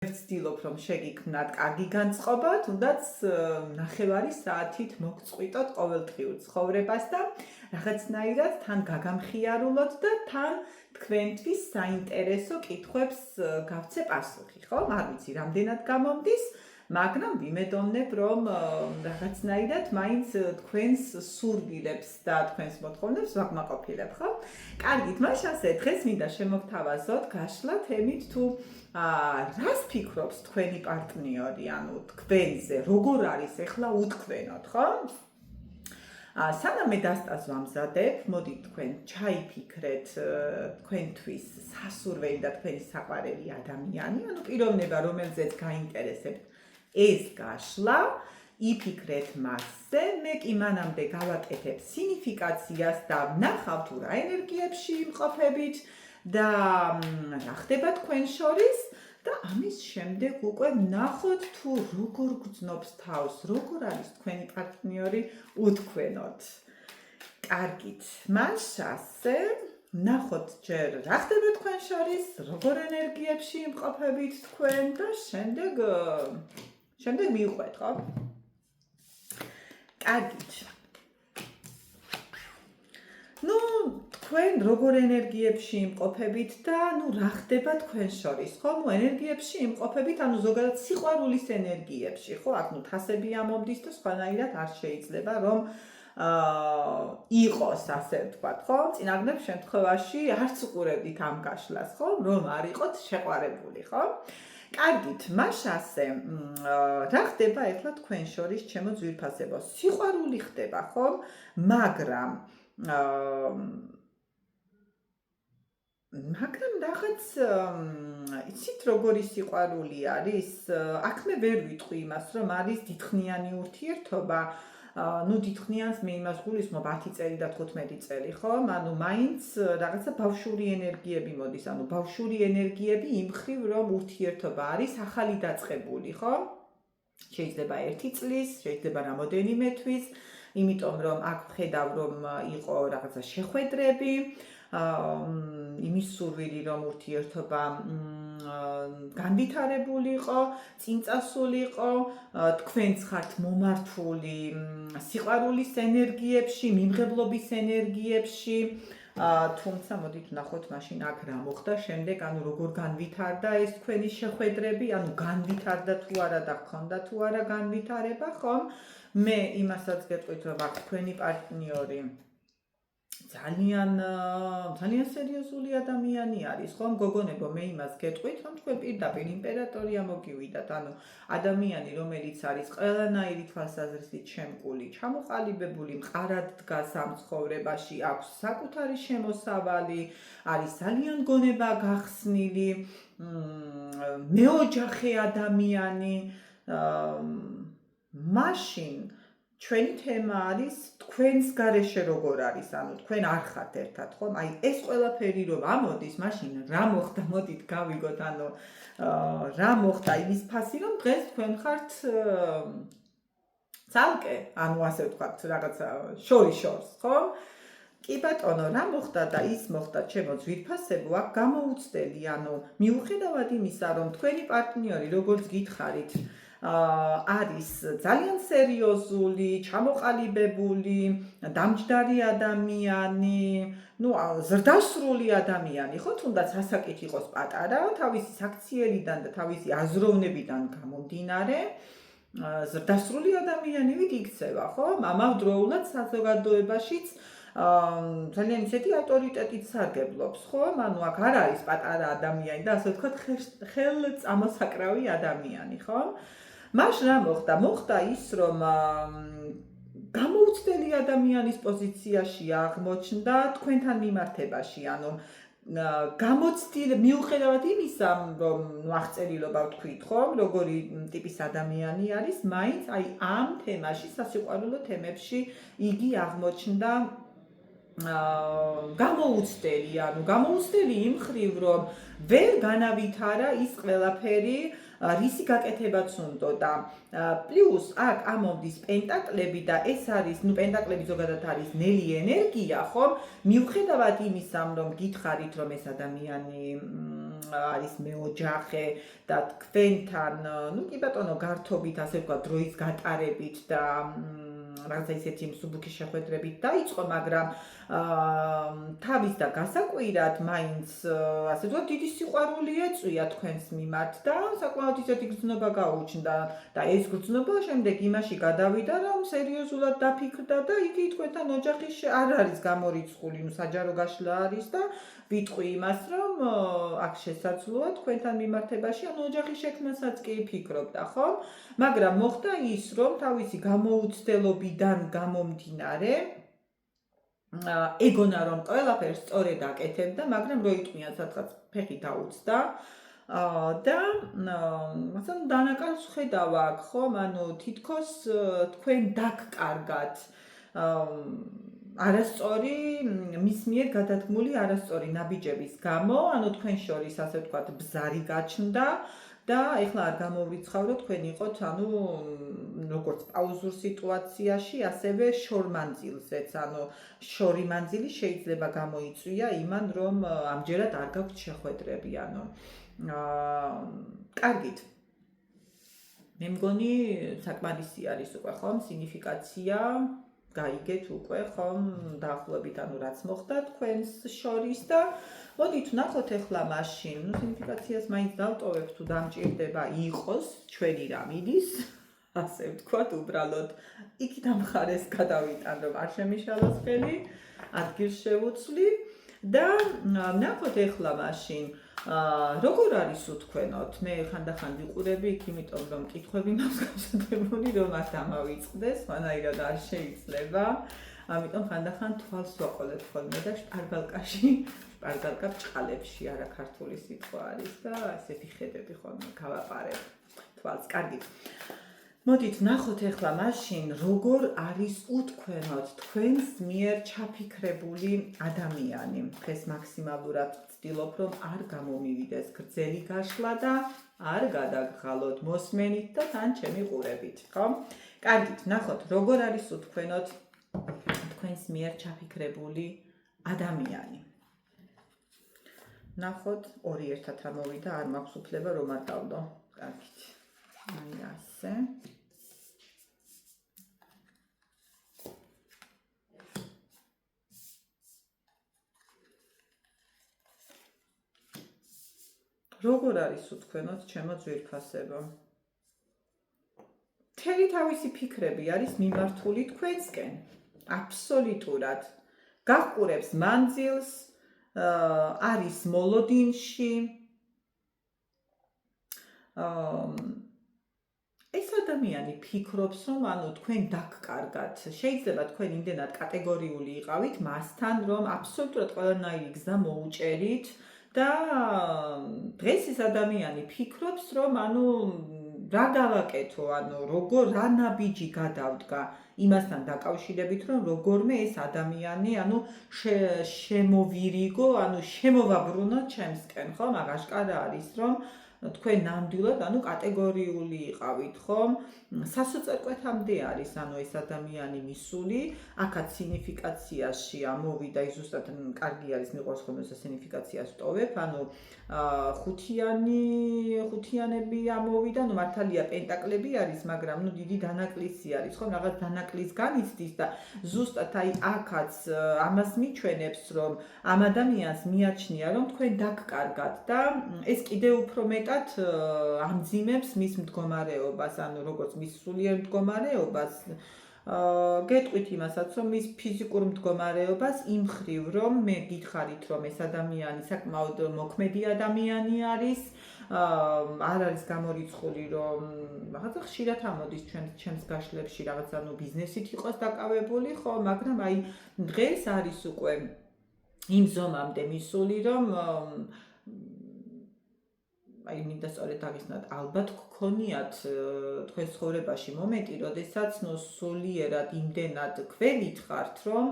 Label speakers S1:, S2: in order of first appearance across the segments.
S1: ვცდილობ რომ შეგიქმნათ კარგი განწყობა, თუნდაც 9 საათით მოგწყვიტოთ ყოველდღიურ ცხოვრებას და რაღაცნაირად თან გაგამხიარულოთ და თან თქვენთვის საინტერესო კითხვებს გავცე პასუხი, ხო? არ ვიცი რამდენად გამომდის, მაგრამ ვიმედოვნებ რომ რაღაცნაირად მაინც თქვენს სურვილებს და თქვენს მოთხოვნებს ვაკმაყოფილებ, ხო? კარგით, მაშინ ასე დღეს მინდა შემოგთავაზოთ გაშლა თემით თუ რას ფიქრობს თქვენი პარტნიორი, ანუ თქვენზე, როგორ არის ახლა უთქვენოთ, ხო? სანამ მე დასტას ვამზადებ, მოდით თქვენ ჩაიფიქრეთ თქვენთვის სასურველი და თქვენი საყვარელი ადამიანი, ანუ პიროვნება, რომელზეც გაინტერესებთ ეს გაშლა, იფიქრეთ მასზე, მე კი მანამდე გავაკეთებ სინიფიკაციას და ვნახავ თუ რა ენერგიებში იმყოფებით და რა ხდება თქვენ შორის და ამის შემდეგ უკვე ვნახოთ თუ როგორ გრძნობს თავს, როგორ არის თქვენი პარტნიორი უთქვენოთ. კარგით, მას ასე ვნახოთ ჯერ რა ხდება თქვენ შორის, როგორ ენერგიებში იმყოფებით თქვენ და შემდეგ მივყვეთ, ხო? კარგით. თქვენ როგორ ენერგიებში იმყოფებით და რა ხდება თქვენ შორის, ხო? ენერგიებში იმყოფებით, ანუ ზოგადად სიყვარულის ენერგიებში, ხო? აქ თასები ამომდის და სხვანაირად არ შეიძლება რომ იყოს, ასე ვთქვათ, ხო? წინაგნებ შემთხვევაში არც უყურებდით ამ გაშლას, ხო? რომ არ იყოთ შეყვარებული, ხო? კარგით, მას ასე რა ხდება ახლა თქვენ შორის, ჩემო ძვირფასებო? სიყვარული ხდება, ხო? მაგრამ რაღაც იცით როგორი სიყვარული არის? აქ მე ვერ ვიტყვი იმას, რომ არის დიდხნიანი ურთიერთობა, დიდხნიანს მე იმას გულისხმობ 10 წელი და 15 წელი, ხო? ანუ მაინც რაღაცა ბავშვური ენერგიები მოდის, ანუ ბავშვური ენერგიები იმ მხრივ, რომ ურთიერთობა არის ახალი დაწყებული, ხო? შეიძლება 1 წლის, შეიძლება რამოდენიმე თვის, იმიტომ რომ აქ ვხედავ რომ იყო რაღაცა შეხვედრები, იმის სურვილი რომ ურთიერთობა განვითარებულიყო, წინ წასულიყო, თქვენც ხართ მომართული სიყვარულის ენერგიებში, მიმღებლობის ენერგიებში, თუმცა მოდით ვნახოთ მაშინ აქ რა მოხდა შემდეგ, ანუ როგორ განვითარდა ეს თქვენი შეხვედრები, ანუ განვითარდა თუ არა და ჰქონდა თუ არა განვითარება, ხომ? მე იმასაც გეტყვით, რომ აქ თქვენი პარტნიორი ძალიან სერიოზული ადამიანი არის, ხომ? გოგონებო, მე იმას გეტყვით, რომ თქვენ პირდაპირ იმპერატორია მოგივიდათ, ანუ ადამიანი, რომელიც არის ყველანაირი თვალსაზრისით შემკული, ჩამოყალიბებული, მყარად დგას ამ ცხოვრებაში, აქვს საკუთარი შემოსავალი, არის ძალიან გონება გახსნილი, მეოჯახე ადამიანი, მაშინ ჩვენი თემა არის თქვენს გარეშე როგორ არის, ანუ თქვენ არ ხართ ერთად, ხომ? აი ეს ყველაფერი რომ ამოდის, მაშინ რა მოხდა, მოდით გავიგოთ, ანუ რა მოხდა იმის ფასი, რომ დღეს თქვენ ხართ ცალკე, ანუ ასე ვთქვათ, რაღაცა შორის, ხომ? კი ბატონო, რა მოხდა და ის მოხდა, ჩემო ძვირფასებო, აქ გამოუცდელი, ანუ მიუხედავად იმისა, რომ თქვენი პარტნიორი, როგორც გითხარით, არის ძალიან სერიოზული, ჩამოყალიბებული, დამჯდარი ადამიანი, ზრდასრული ადამიანი, ხო, თუნდაც ასაკით იყოს პატარა, თავისი საქციელიდან და თავისი აზროვნებიდან გამომდინარე, ზრდასრული ადამიანივით იქცევა, ხო? ამავდროულად საზოგადოებაშიც ძალიან ისეთი ავტორიტეტით სარგებლობს, ხო? ანუ აქ არ არის პატარა ადამიანი და ასე ვთქვათ, ხელწამოსაკრავი ადამიანი, ხო? მას რა მოხდა? მოხდა ის, რომ გამოუცდელი ადამიანის პოზიციაში აღმოჩნდა თქვენთან მიმართებაში, ანუ გამოცდილ მიუხედავად იმისა, რომ აღწერილობა ვთქვით, ხო, როგორი ტიპის ადამიანი არის, მაინც აი ამ თემაში, სასიყვარულო თემებში იგი აღმოჩნდა გამოუცდელი იმ მხრივ, რომ ვერ განავითარა ის ყველაფერი, რისი გაკეთებაც უნდოდა. პლუს აქ ამომდის პენტაკლები და ეს არის, პენტაკლები ზოგადად არის ნელი ენერგია, ხო? მიუხედავად იმისა, რომ გითხარით, რომ ეს ადამიანი არის მეოჯახე და თქვენთან, ну კი ბატონო, გართობით, ასე ვთქვათ, დროის გატარებით და რაღაცა ისეთი მსუბუქი შეხვედრებით დაიწყო, მაგრამ თავის და გასაკვირად მაინც ასე ვთქვათ, დიდი სიყვარული ეწვია თქვენს მიმართ და საკმაოდ ისეთი გრძნობა გაუჩნდა და ეს გრძნობა შემდეგ იმაში გადავიდა, რომ სერიოზულად დაფიქრდა და იგი თქვენთან ოჯახის არ არის გამორიცხული, ну საჯარო გაშლა არის და ვიტყვი იმას, რომ აქ შესაძლოა თქვენთან მიმართებაში, ანუ ოჯახის შექმნასაც კი ფიქრობდა, ხო? მაგრამ მოხდა ის, რომ თავისი გამოუცდელობიდან გამომდინარე ეგონა რომ ყველაფერს სწორედ აკეთებდა, მაგრამ რო იტყვია სადღაც ფეხი დაუწდა და მასთან დანაკარგს ხედავ აქ, ხომ? ანუ თითქოს თქვენ დაგკარგათ არასწორი მის მიერ გადადგმული არასწორი ნაბიჯების გამო, ანუ თქვენ შორის ასე ვთქვათ ბზარი გაჩნდა და ეხლა არ გამოვრიცხავრო თქვენ იყოთ, ანუ როგორც პაუზურ სიტუაციაში, ასევე შორმანძილზეც, ანუ შორი მანძილი შეიძლება გამოიწვია იმან, რომ ამჯერად არ გაქვთ შეხვედრები, ანუ კარგით. მე მგონი საკმარისი არის უკვე, ხომ, სინიფიკაცია გაიგეთ უკვე, ხომ, დაახლოებით, ანუ რაც მოხდა თქვენს შორის და მოდით ვნახოთ ახლა მაშინ, ну სინიფიკაციას მაინც დავტოვებ თუ დამჭირდება იყოს ჩვენი რამიდის, ასე ვთქვათ, უბრალოდ იქით ამ მხარეს გადავიტან, რომ არ შემიშალოს ხელი, ადგილს შევუცვლი და ვნახოთ ახლა მაშინ როგორ არის უთქვენოთ, მე ხანდახან ვიყურები იქ, იმიტომ რომ კითხვები მაქვს გასაგებული, რომ არ დამავიწყდეს, მანაირად არ შეიძლება. ამიტომ ხანდახან თვალს ვაყოლებ ხოლმე და შპარგალკაში, შპარგალკა ბჭყალებში, არა ქართული სიტყვა არის და ასეთი ხედები ხოლმე გავაპარებ თვალს. კარგით. მოდით ვნახოთ ახლა მაშინ, როგორ არის უთქვენოთ თქვენს მიერ ჩაფიქრებული ადამიანი. დღეს მაქსიმალურად ვცდილობ, რომ არ გამომივიდეს გრძელი გაშლა და არ გადაგღალოთ მოსმენით და თან ჩემი ყურებით, ხო? კარგით, ვნახოთ, როგორ არის უთქვენოთ თქვენს მიერ ჩაფიქრებული ადამიანი. ვნახოთ, ორი ერთად ამოვიდა, არ მაქვს უფლება რომ არ დავდო. კარგით. აი ასე. როგორ არის უთქვენოთ ჩემო ძვირფასებო? მთელი თავისი ფიქრები არის მიმართული თქვენსკენ. აბსოლუტურად. გახყურებს მანძილს, არის მოლოდინში. ეს ადამიანი ფიქრობს, რომ ანუ თქვენ დაგკარგათ. შეიძლება თქვენ იმდენად კატეგორიული იყავით მასთან, რომ აბსოლუტურად ყველანაირი გზა მოუჭერით და დღეს ეს ადამიანი ფიქრობს, რომ ანუ რა დავაკეთო, ანუ როგორ რა ნაბიჯი გადავდგა იმასთან დაკავშირებით, რომ როგორმე ეს ადამიანი, ანუ შემოვირიგო, ანუ შემოვაბრუნო ჩემსკენ, ხო? მაგრამ აშკარა არის, რომ თქვენ ნამდვილად, ანუ კატეგორიული იყავით, ხომ? სასოწარკვეთამდე არის, ანუ ეს ადამიანი მისული, აქაც სინიფიკაციაში ამოვიდა, ის ზუსტად კარგი არის, მიყვარს ხოლმე სინიფიკაციას ვტოვებ, ანუ ხუთიანები ამოვიდა, ну მართალია პენტაკლები არის, მაგრამ ну დიდი დანაკლისი არის, ხო? რაღაც დანაკლის განიცდის და ზუსტად აი აქაც ამას მიჩვენებს, რომ ამ ადამიანს მიაჩნია, რომ თქვენ დაგკარგათ და ეს კიდევ უფრო მეტად ამძიმებს მის მდგომარეობას, ანუ როგორც მის სულიერ მდგომარეობას, გეტყვით იმასაც, რომ მის ფიზიკურ მდგომარეობას იმ მხრივ, რომ მე გითხარით, რომ ეს ადამიანი საკმაოდ მოქმედი ადამიანი არის, არ არის გამორიცხული, რომ რაღაცა ხშირად ამოდის ჩემს გაშლებში, რაღაც ანუ ბიზნესით იყოს დაკავებული, ხო, მაგრამ აი დღეს არის უკვე იმ ზომამდე მისული, რომ აი მინდა სწორედ აღისნათ, ალბათ გქონიათ თქვენს ცხოვრებაში მომენტი, როდესაც ნუ სულიერად იმდენად კველით ხართ, რომ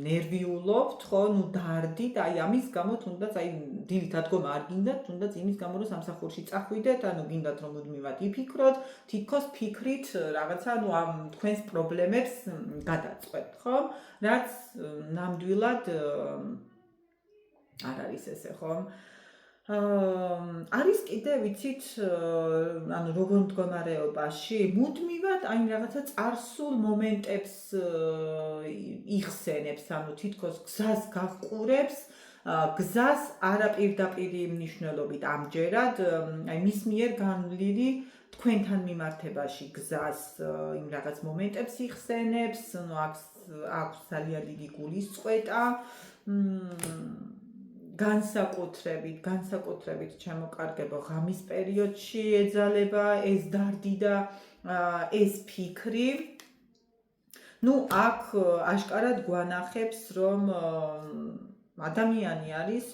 S1: ნერვიულობთ, ხო, ნუ დარდით, აი ამის გამო თუნდაც აი დილით დადგომა არ გინდათ, თუნდაც იმის გამო რომ სამსახურში წახვიდეთ, ანუ გინდათ რომ მუდმივად იფიქროთ, თითქოს ფიქრით რაღაცა, ნუ ამ თქვენს პრობლემებს გადაწყვეტთ, ხო? რაც ნამდვილად არ არის ესე, ხომ? არის კიდე ვიცით, ანუ როგორ მდგომარეობაში, მუდმივად აი რაღაცა წარსულ მომენტებს იხსენებს, ანუ თითქოს გზას გაჰყურებს, გზას არაპირდაპირი მნიშვნელობით ამჯერად, აი მის მიერ განვლილი თქვენთან მიმართებაში გზას იმ რაღაც მომენტებს იხსენებს, ну აქვს ძალიან დიდი გულისწყეტა, განსაკუთრებით ჩემოკარგებო ღამის პერიოდში ეძალება ეს დარდი და ეს ფიქრი. ну აქ აშკარად გვანახებს რომ ადამიანი არის,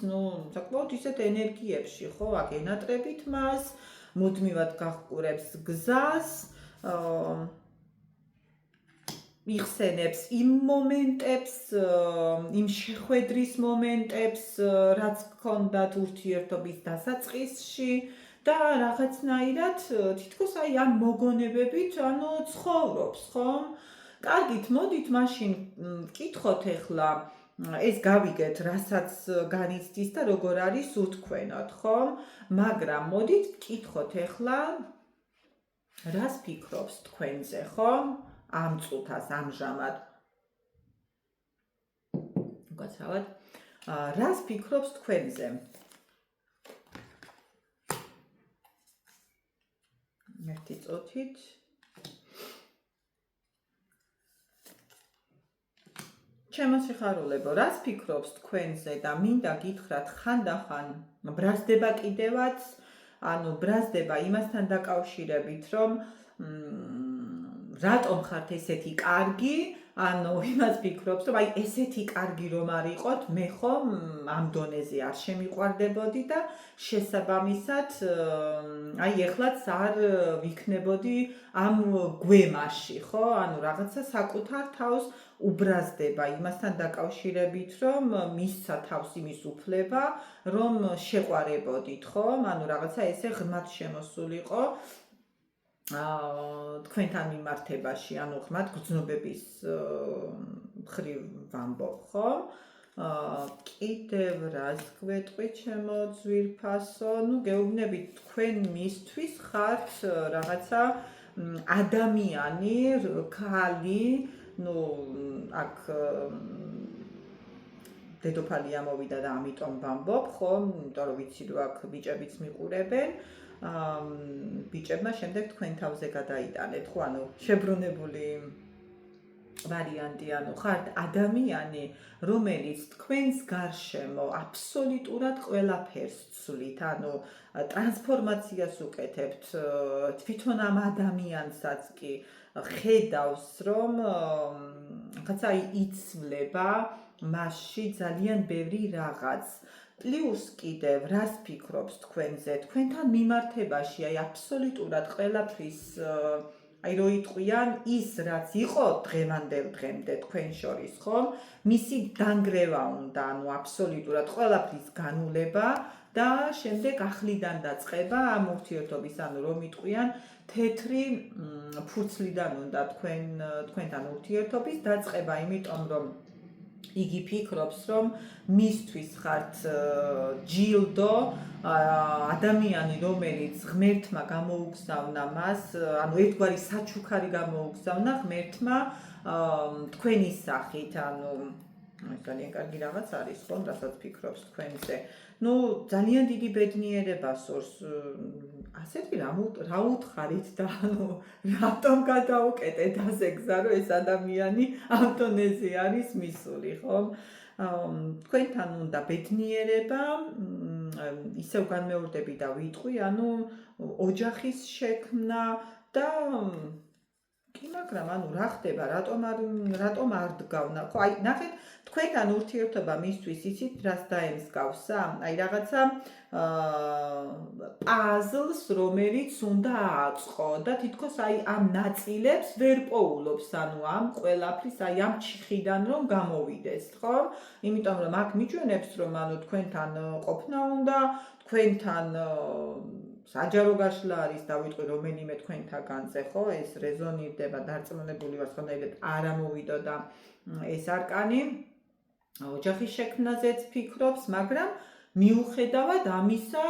S1: საკმაოდ ისეთ ენერგიებში, ხო, აქ ენატრებით მას, მუდმივად გაჰყურებს გზას, იხსენებს იმ მომენტებს, იმ შეხვედრის მომენტებს, რაც ჰქონდათ ურთიერთობის დასაწყისში და რაღაცნაირად თითქოს აი ამ მოგონებებით, ცხოვრობს, ხომ? კარგით, მოდით მაშინ ვკითხოთ ახლა ეს გავიგეთ, რასაც განიცდის და როგორ არის უთქვენოდ, ხომ? მაგრამ მოდით ვკითხოთ ახლა რას ფიქრობს თქვენზე, ხომ? ამ წუთას ამჟამად. უკაცრავად. რას ფიქრობს თქვენზე? ერთი წუთით. ჩემო სიხარულებო, რას ფიქრობს თქვენზე და მინდა გითხრათ ხანდახან ბრაზდება კიდევაც, ანუ ბრაზდება იმასთან დაკავშირებით, რომ რატომ ხართ ესეთი კარგი, ანუ იმას ფიქრობს, რომ აი ესეთი კარგი რომ არ იყოთ, მე ხომ ამ დონეზე არ შემიყვარდებოდი და შესაბამისად აი ეხლაც არ ვიქნებოდი ამ გვემაში, ხო? ანუ რაღაცა საკუთარ თავს უბრაზდება იმასთან დაკავშირებით, რომ მისცა თავს იმის უფლება, რომ შეყვარებოდით, ხო? ანუ რაღაცა ესე ღრმად შემოსულიყო თქვენთან მიმართებაში, ანუ ღრმად გრძნობების მხრივ ვამბობ, ხო? კიდევ რას გვეტყვი ჩემო ძვირფასო, გეუბნებით თქვენ მისთვის ხართ რაღაცა ადამიანი, ქალი, აქ დედოფალი ამოვიდა და ამიტომ ვამბობ, ხო? იმიტომ რომ ვიცი რომ აქ ბიჭებიც მიყურებენ. ბიჭებმა შემდეგ თქვენ თავზე გადაიტანეთ, ხო, ანუ შებრუნებული ვარიანტი, ანუ ხართ ადამიანი, რომელიც თქვენს გარშემო აბსოლუტურად ყველაფერს ცვლით, ანუ ტრანსფორმაციას უკეთებთ, თვითონ ამ ადამიანსაც კი ხედავს, რომ რაღაცა იცვლება მასში ძალიან ბევრი რაღაც. პლუს კიდევ რას ფიქრობს თქვენზე, თქვენთან მიმართებაში, აი აბსოლუტურად ყველაფრის, აი რო იტყვიან ის რაც იყო დღევანდელ დღემდე თქვენ შორის, ხომ? მისი დანგრევა უნდა, ანუ აბსოლუტურად ყველაფრის განულება და შემდეგ ახლიდან დაწყება ამ ურთიერთობის, ანუ რომ იტყვიან თეთრი ფურცლიდან უნდა თქვენთან ურთიერთობის დაწყება, იმიტომ რომ იგი ფიქრობს, რომ მისთვის ხართ ჯილდო, ადამიანი, რომელიც ღმერთმა გამოუგზავნა მას, ანუ ერთგვარი საჩუქარი გამოუგზავნა ღმერთმა თქვენი სახით, ანუ ძალიან კარგი რაღაც არის, ხო, რასაც ფიქრობს თქვენზე. ძალიან დიდი ბედნიერება სურს, ასეთი რა უთხარით და რატომ გადაუკეტეთ ასე გზა, რომ ეს ადამიანი ამ დონეზე არის მისული, ხომ? თქვენთან უნდა ბედნიერება, ისევ განმეორდები და ვიტყვი, ანუ ოჯახის შექმნა და კი, მაგრამ რა ხდება, რატომ არ დგავნა? ხო, აი ნახეთ, თქვენთან ურთიერთობა მისთვის იცით რას დაემსგავსა? აი რაღაცა პაზლს, რომელიც უნდა აწყო და თითქოს აი ამ ნაწილებს ვერ პოულობს, ანუ ამ ყველაფრის, აი ამ ჩიხიდან რომ გამოვიდეს, ხო? იმიტომ რომ აქ მიჩვენებს, რომ თქვენთან ყოფნა უნდა, თქვენთან საჯარო გაშლა არის, დავიტყვი რომელიმე თქვენთაგანზე, ხო? ეს რეზონირდება, დარწმუნებული ვარ, ხონდაიდეთ არ ამოვიდო და ეს არკანი. ოჯახის შექმნაზეც ფიქრობს, მაგრამ მიუხედავად ამისა,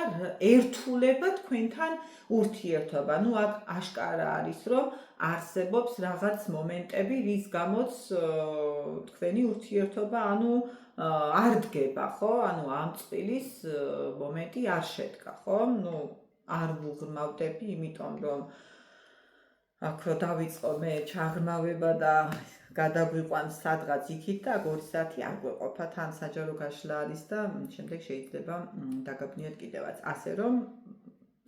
S1: ერთულება თქვენთან ურთიერთობა. ნუ აქ აშკარა არის, რომ არსებობს რაღაც მომენტები, რის გამოც თქვენი ურთიერთობა, არ დგება, ხო? ამ წილის მომენტი არ შედგა, ხო? ნუ არ ვუღრმავდები, იმიტომ რომ აქ რო დავიწყო მე ჩაღრმავება და გადაგვიყვანს სადღაც იქით და 2 საათი არ გვეყოფა, თან საჯარო გაშლა არის და შემდეგ შეიძლება დაგაბნიოთ კიდევაც. ასე რომ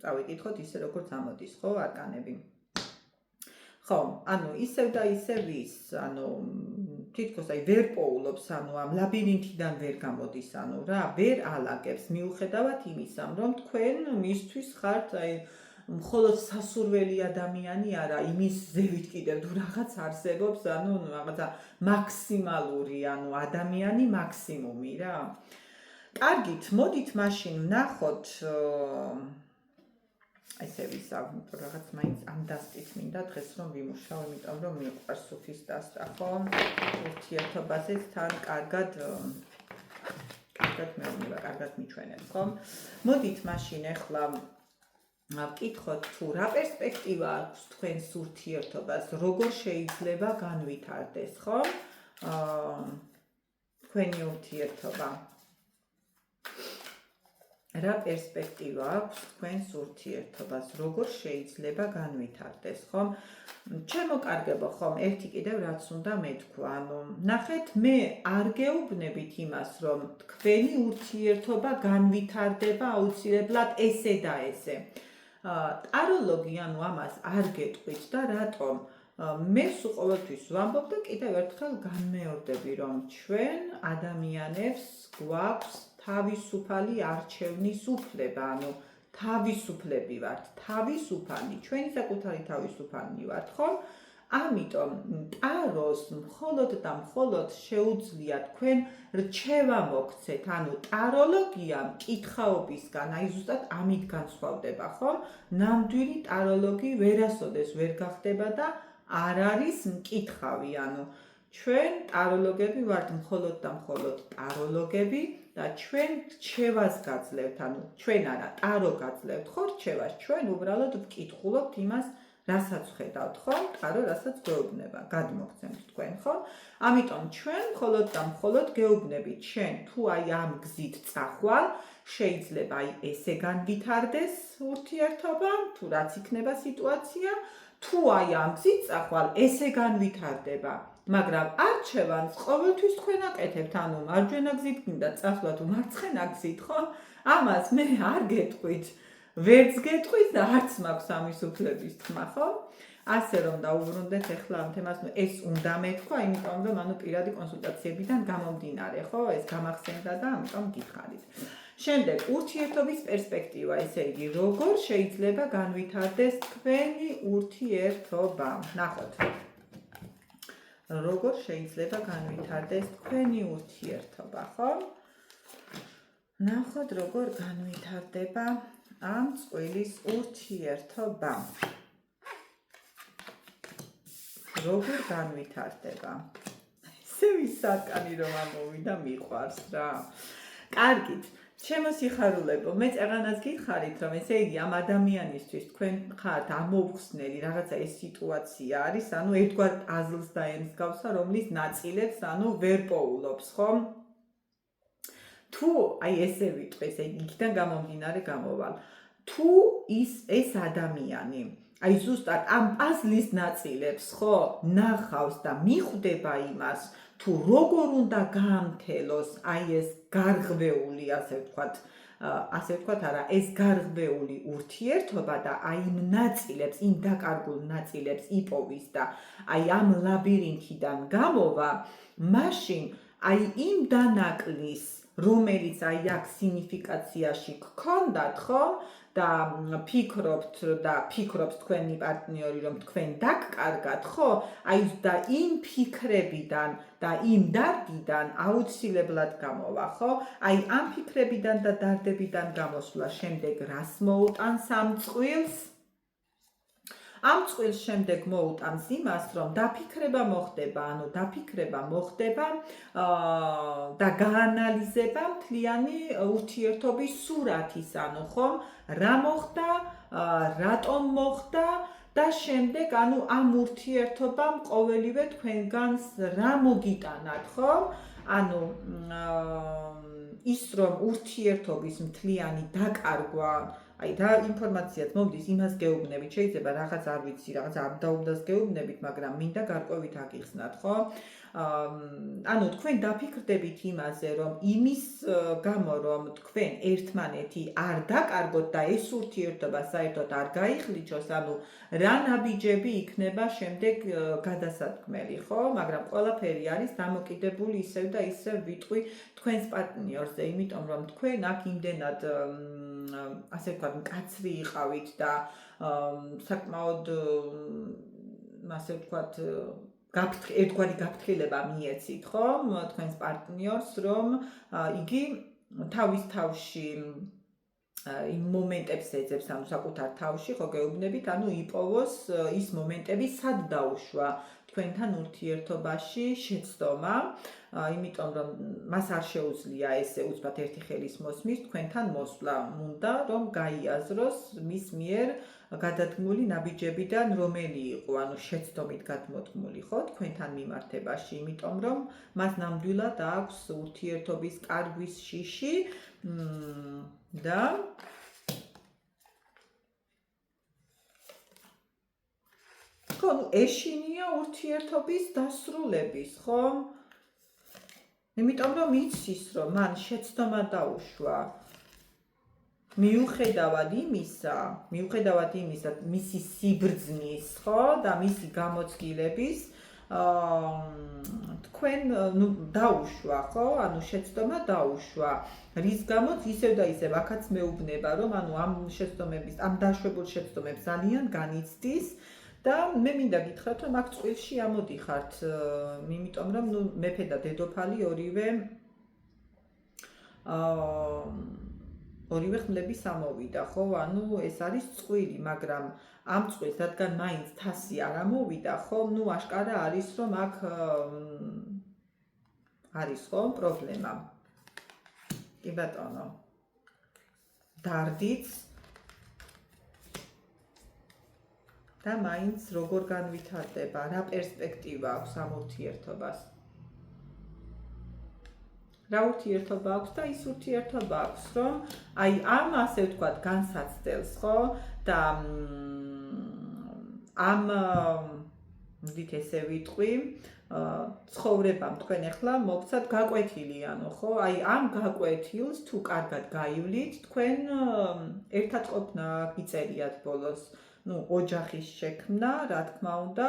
S1: წავიკითხოთ ისე როგორც ამოდის, ხო, არკანები. ხო, ისევ და ისევ ის, თითქოს ვერ პოულობს, ამ ლაბირინთიდან ვერ გამოდის, რა, ვერ ალაგებს, მიუხედავად იმისა, რომ თქვენ მისთვის ხართ, მხოლოდ სასურველი ადამიანი არა, იმის ზევით კიდევ თუ რაღაც არსებობს, რაღაცა მაქსიმალური, ადამიანი მაქსიმუმი რა. კარგით, მოდით მაშინ ვნახოთ ესე ვისაუბროთ რაღაც მაინც ამ დასტით მინდა დღეს რომ ვიმუშაო, იმიტომ რომ მიყვარს სუფის დასტა, ხო? ურთიერთობაზეც თან კარგად მეუბნება, კარგად მიჩვენებს, ხო? მოდით მაშინ ახლა ვკითხოთ თუ რა პერსპექტივა აქვს თქვენს ურთიერთობას, როგორ შეიძლება განვითარდეს, ხო? თქვენი ურთიერთობა. რა პერსპექტივა აქვს თქვენს ურთიერთობას, როგორ შეიძლება განვითარდეს, ხომ? ჩემო კარგებო, ხომ, ერთი კიდევ რაც უნდა მეთქვა, ნახეთ, მე არ გეუბნებით იმას, რომ თქვენი ურთიერთობა განვითარდება აუცილებლად ესე და ესე. ტაროლოგი, ამას არ გეტყვით და რატომ? მე სულ ყოველთვის ვამბობ და კიდევ ერთხელ განმეორდები, რომ ჩვენ ადამიანებს გვაქვს თავისუფალი არჩევნის უფლება, თავისუფლები ვართ, თავისუფალი, ჩვენი საკუთარი თავისუფალი ვართ, ხო? ამიტომ ტაროს მხოლოდ და მხოლოდ შეუძლია თქვენ რჩევა მოგცეთ, ტაროლოგია მკითხაობისგან, ზუსტად ამით განსხვავდება, ხო? ნამდვილი ტაროლოგი ვერასოდეს ვერ გახდება და არ არის მკითხავი, ჩვენ ტაროლოგები ვართ მხოლოდ და მხოლოდ ტაროლოგები და ჩვენ რჩევას გაძლევთ, ჩვენ არა, ტარო გაძლევთ, ხო, რჩევას, ჩვენ უბრალოდ ვკითხულობთ იმას, რასაც ხედავთ, ხო? ტარო რასაც გვეუბნება, გადმოგცემთ თქვენ, ხო? ამიტომ ჩვენ მხოლოდ და მხოლოდ გეუბნებით, შენ თუ ამ გზით წახვალ, შეიძლება ესე განვითარდეს ურთიერთობა, თუ რაც იქნება სიტუაცია, თუ ამ გზით წახვალ, ესე განვითარდება. მაგრამ არჩევანს ყოველთვის თქვენ აკეთებთ, მარჯვენა გზით გინდა წასვლა თუ მარცხენა გზით, ხო? ამას მე არ გეტყვით. ვერც გეტყვით და არც მაქვს ამის უფლების თქმა, ხო? ასე რომ დაუბრუნდეთ ახლა ამ თემას, ეს უნდა მეთქვა, იმიტომ რომ პირადი კონსულტაციებიდან გამომდინარე, ხო? ეს გამახსენდა და ამიტომ გითხარით. შემდეგ ურთიერთობის პერსპექტივა, ესე იგი, როგორ შეიძლება განვითარდეს თქვენი ურთიერთობა? ნახოთ. როგორ შეიძლება განვითარდეს თქვენი ურთიერთობა, ხო? ნახოთ, როგორ განვითარდება ამ წყვილის ურთიერთობა. როგორ განვითარდება? ესე ვისაკანი რომ ამოვიდა მიყვარს რა. კარგით, ჩემო სიხარულებო, მე წეღანას გითხარით, რომ ესე იგი ამ ადამიანისთვის თქვენ ხართ ამოვხსნელი რაღაცა ეს სიტუაცია არის, ერთგვარ პაზლს დაემსგავსა, რომლის ნაწილებს ვერ პოულობს, ხო? თუ ესე ვიტყვი, ესე იგი იქიდან გამომდინარე გამოვალ. თუ ეს ადამიანი ზუსტად ამ პაზლის ნაწილებს, ხო, ნახავს და მიხვდება იმას, თუ როგორ უნდა გაამთელოს ეს გარღვეული, ასე ვთქვათ, არა, ეს გარღვეული ურთიერთობა და იმ ნაწილებს, იმ დაკარგულ ნაწილებს იპოვის და ამ ლაბირინთიდან გამოვა, მაშინ იმ დანაკლის, რომელიც აქ სინიფიკაციაში გქონდათ, ხო? და ფიქრობს თქვენი პარტნიორი, რომ თქვენ დაგკარგათ, ხო? და იმ ფიქრებიდან და იმ დარდიდან აუცილებლად გამოვა, ხო? ამ ფიქრებიდან და დარდებიდან გამოსვლა შემდეგ რას მოუტანს ამ წყვილს? ამ წყვილს შემდეგ მოუტანს იმას, რომ დაფიქრება მოხდება და გაანალიზება მთლიანი ურთიერთობის სურათის, ხომ, რა მოხდა, რატომ მოხდა და შემდეგ, ამ ურთიერთობამ ყოველივე თქვენგანს რა მოგიტანათ, ხომ? ის რომ ურთიერთობის მთლიანი დაკარგვა, და ინფორმაციაც მომდის, იმას გეუბნებით, შეიძლება რაღაც არ ვიცი, რაღაც არ დაუდას გეუბნებით, მაგრამ მინდა გარკვევით აგიხსნათ, ხო? თქვენ დაფიქრდებით იმაზე, რომ იმის გამო, რომ თქვენ ერთმანეთი არ დაკარგოთ და ეს ურთიერთობა საერთოდ არ გაიხლიჩოს, რა ნაბიჯები იქნება შემდეგ გადასათქმელი, ხო? მაგრამ ყველაფერი არის დამოკიდებული ისევ და ისევ ვიტყვი თქვენს პარტნიორზე, იმიტომ რომ თქვენ აქ იმდენად ასე ვთქვათ, მკაცრი იყავით და საკმაოდ ასე ვთქვათ, ერთგვარი გაფრთხილება მიეცით, ხომ, თქვენს პარტნიორს, რომ იგი თავის თავში იმ მომენტებს ეძებს, საკუთარ თავში, ხო გეუბნებით, იპოვოს ის მომენტები, სად დაუშვა თქვენთან ურთიერთობაში შეცდომა, იმიტომ რომ მას არ შეუძლია ესე უცბად ერთი ხელის მოსმის თქვენთან მოსვლა, უნდა რომ გაიაზროს მის მიერ გადადგმული ნაბიჯებიდან რომელი იყო, შეცდომით გადმოდგმული, ხო, თქვენთან მიმართებაში, იმიტომ რომ მას ნამდვილად აქვს ურთიერთობის კარგვის შიში და ეშინია ურთიერთობის დასრულების, ხო? იმიტომ რომ იცის, რომ მან შეცდომა დაუშვა მიუხედავად იმისა, მისი სიბრძნის, ხო, და მისი გამოცდილების, თქვენ დაუშვა, ხო? შეცდომა დაუშვა. რის გამოც ისევ და ისევ აქაც მეუბნება, რომ ამ შეცდომების, ამ დაშვებულ შეცდომებს ძალიან განიცდის და მე მინდა გითხრათ, რომ აქ წყვილში ამოდიხართ, იმიტომ რომ მეფე და დედოფალი ორივე ხმლების ამოვიდა, ხო? ეს არის წყვილი, მაგრამ ამ წყვილს, რადგან მაინც თასი არ ამოვიდა, ხო? აშკარა არის, რომ აქ არის, ხო, პრობლემა. კი ბატონო. დარდიც და მაინც როგორ განვითარდება, რა პერსპექტივა აქვს ამ ურთიერთობას. რა ურთიერთობა აქვს და ის ურთიერთობა აქვს, რომ ამ ასე ვთქვათ განსაცდელს, ხო? და ამ ვთქვით ესე ვიტყვი, ცხოვრებამ თქვენ ახლა მოგცათ გაკვეთილი, ხო? ამ გაკვეთილს თუ კარგად გაივლით, თქვენ ერთად ყოფნა გიწერიათ ბოლოს. ოჯახის შექმნა, რა თქმა უნდა,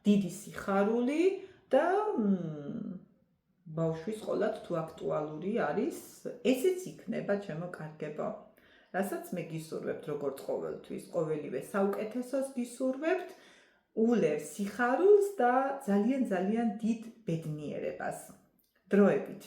S1: დიდი სიხარული და ბავშვის ყოლად თუ აქტუალური არის, ესეც იქნება ჩემო კარგებო. რასაც მე გისურვებთ როგორც ყოველთვის, ყოველივე საუკეთესოს გისურვებთ, ულევ სიხარულს და ძალიან ძალიან დიდ ბედნიერებას. დროებით.